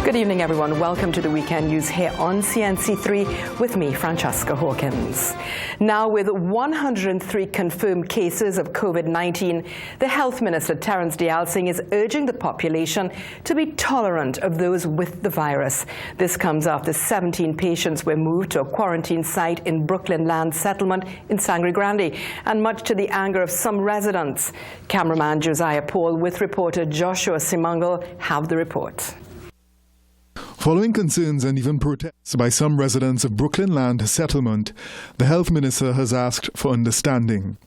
Good evening, everyone. Welcome to the Weekend News here on CNC3 with me, Francesca Hawkins. Now, with 103 confirmed cases of COVID-19, the Health Minister, Terence Dialsingh, is urging the population to be tolerant of those with the virus. This comes after 17 patients were moved to a quarantine site in Brooklyn Land Settlement in Sangre Grande, and much to the anger of some residents. Cameraman Josiah Paul with reporter Joshua Simangal have the report. Following concerns and even protests by some residents of Brooklyn Land Settlement, the Health Minister has asked for understanding.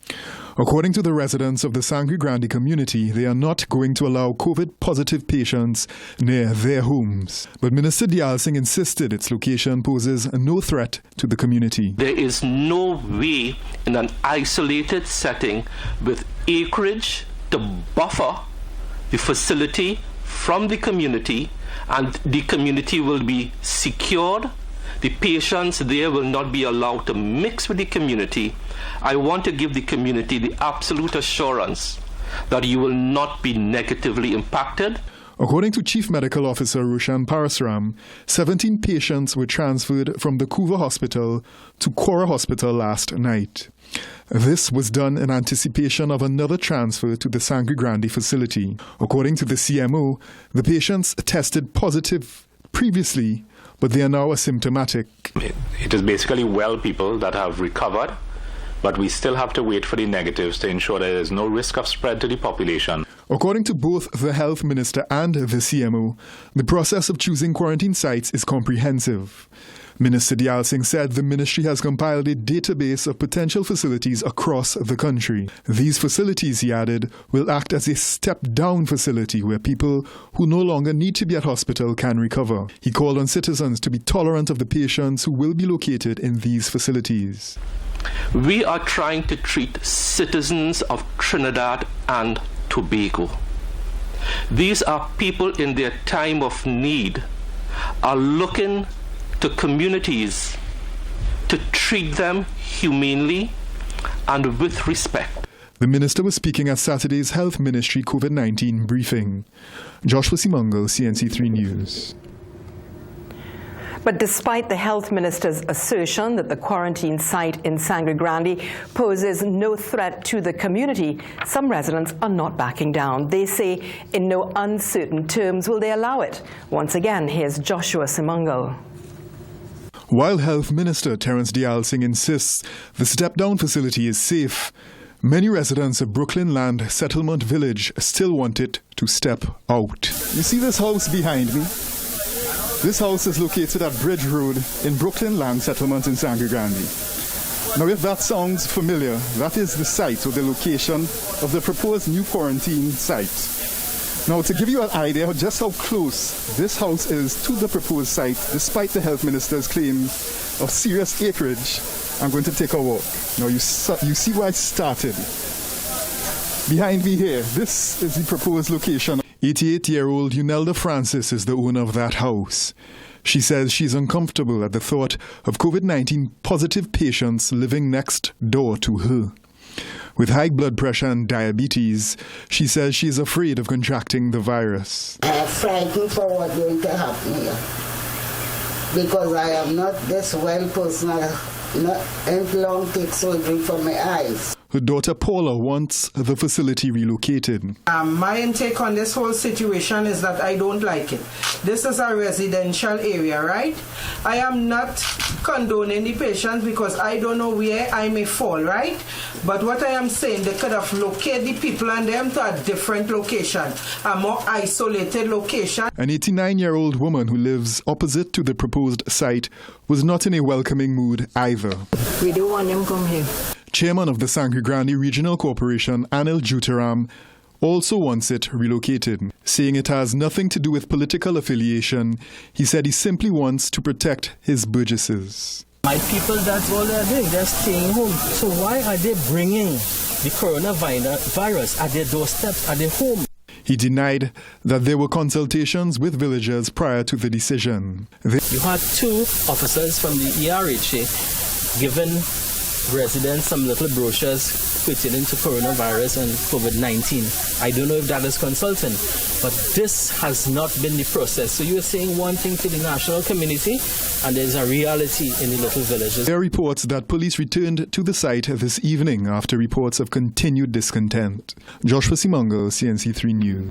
According to the residents of the Sangre Grande community, they are not going to allow COVID-positive patients near their homes. But Minister Dialsingh insisted its location poses no threat to the community. There is no way in an isolated setting with acreage to buffer the facility from the community, and the community will be secured. The patients there will not be allowed to mix with the community. I want to give the community the absolute assurance that you will not be negatively impacted. According to Chief Medical Officer Roshan Parasram, 17 patients were transferred from the Couva Hospital to Couva Hospital last night. This was done in anticipation of another transfer to the Sangre Grande facility. According to the CMO, the patients tested positive previously, but they are now asymptomatic. It is basically well people that have recovered, but we still have to wait for the negatives to ensure there is no risk of spread to the population. According to both the Health Minister and the CMO, the process of choosing quarantine sites is comprehensive. Minister Dialsingh said the ministry has compiled a database of potential facilities across the country. These facilities, he added, will act as a step-down facility where people who no longer need to be at hospital can recover. He called on citizens to be tolerant of the patients who will be located in these facilities. We are trying to treat citizens of Trinidad and Tobago. These are people in their time of need, are looking to communities to treat them humanely and with respect. The minister was speaking at Saturday's Health Ministry COVID-19 briefing. Joshua Simangal, CNC3 News. But despite the health minister's assertion that the quarantine site in Sangre Grande poses no threat to the community, some residents are not backing down. They say in no uncertain terms will they allow it. Once again, here's Joshua Simangal. While Health Minister Terence Dialsingh insists the step-down facility is safe, many residents of Brooklyn Land Settlement Village still want it to step out. You see this house behind me? This house is located at Bridge Road in Brooklyn Land Settlement in Sangre Grande. Now, if that sounds familiar, that is the site or the location of the proposed new quarantine site. Now, to give you an idea of just how close this house is to the proposed site, despite the Health Minister's claim of serious acreage, I'm going to take a walk. Now, you see where I started. Behind me here, this is the proposed location. 88-year-old Unelda Francis is the owner of that house. She says she's uncomfortable at the thought of COVID-19 positive patients living next door to her. With high blood pressure and diabetes, she says she's afraid of contracting the virus. I'm frightened for what's going to happen here. Because I am not this well person. Not long take surgery for my eyes. Her daughter Paula wants the facility relocated. My intake on this whole situation is that I don't like it. This is a residential area, right? I am not condoning the patients because I don't know where I may fall, right? But what I am saying, they could have located the people and them to a different location, a more isolated location. An 89-year-old woman who lives opposite to the proposed site was not in a welcoming mood either. We don't want them to come here. Chairman of the Sangre Grande Regional Corporation, Anil Juteram, also wants it relocated. Saying it has nothing to do with political affiliation, he said he simply wants to protect his burgesses. My people, that's all they're doing. They're staying home. So why are they bringing the coronavirus at their doorsteps, at their home? He denied that there were consultations with villagers prior to the decision. You had two officers from the ERHA given residents some little brochures pertaining to coronavirus and COVID-19. I don't know if that is consulting, but this has not been the process. So you're saying one thing to the national community, and there's a reality in the little villages. There are reports that police returned to the site this evening after reports of continued discontent. Joshua Simango, CNC3 News.